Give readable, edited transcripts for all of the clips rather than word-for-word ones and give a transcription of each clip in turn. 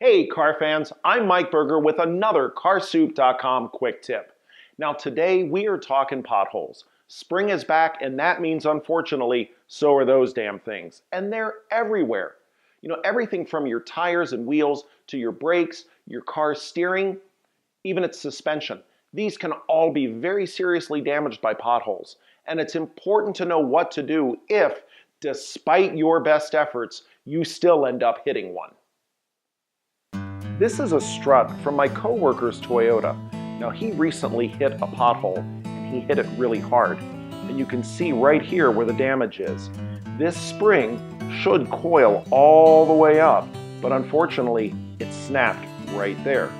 Hey car fans, I'm Mike Berger with another CarSoup.com quick tip. Now today we are talking potholes. Spring is back and that means unfortunately so are those damn things. And they're everywhere. Everything from your tires and wheels to your brakes, your car's steering, even its suspension. These can all be very seriously damaged by potholes. And it's important to know what to do if, despite your best efforts, you still end up hitting one. This is a strut from my coworker's Toyota. Now he recently hit a pothole and he hit it really hard. And you can see right here where the damage is. This spring should coil all the way up, but unfortunately it snapped right there.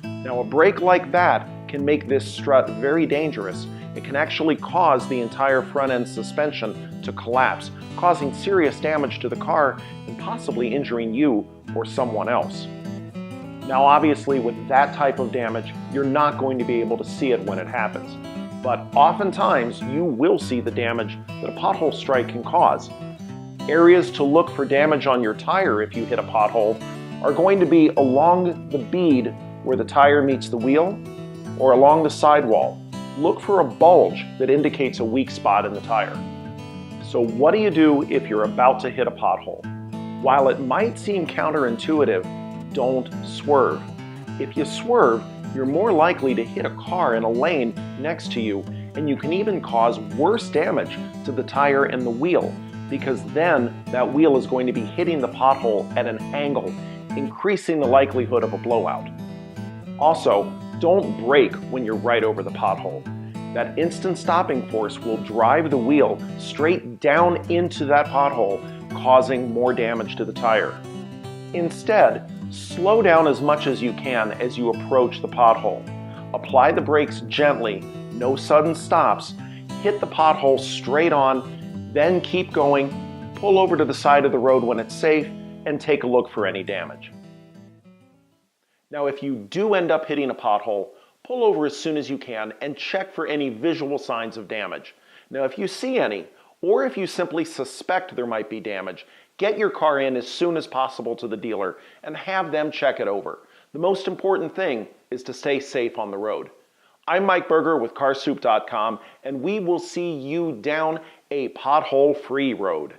Now a break like that can make this strut very dangerous. It can actually cause the entire front end suspension to collapse, causing serious damage to the car and possibly injuring you or someone else. Now obviously with that type of damage, you're not going to be able to see it when it happens. But oftentimes you will see the damage that a pothole strike can cause. Areas to look for damage on your tire if you hit a pothole are going to be along the bead where the tire meets the wheel or along the sidewall. Look for a bulge that indicates a weak spot in the tire. So what do you do if you're about to hit a pothole? While it might seem counterintuitive, don't swerve. If you swerve, you're more likely to hit a car in a lane next to you, and you can even cause worse damage to the tire and the wheel, because then that wheel is going to be hitting the pothole at an angle, increasing the likelihood of a blowout. Also, don't brake when you're right over the pothole. That instant stopping force will drive the wheel straight down into that pothole, causing more damage to the tire. Instead, slow down as much as you can as you approach the pothole. Apply the brakes gently, no sudden stops, hit the pothole straight on, then keep going, pull over to the side of the road when it's safe, and take a look for any damage. Now if you do end up hitting a pothole, pull over as soon as you can and check for any visual signs of damage. Now if you see any, or if you simply suspect there might be damage, get your car in as soon as possible to the dealer and have them check it over. The most important thing is to stay safe on the road. I'm Mike Berger with CarSoup.com, and we will see you down a pothole-free road.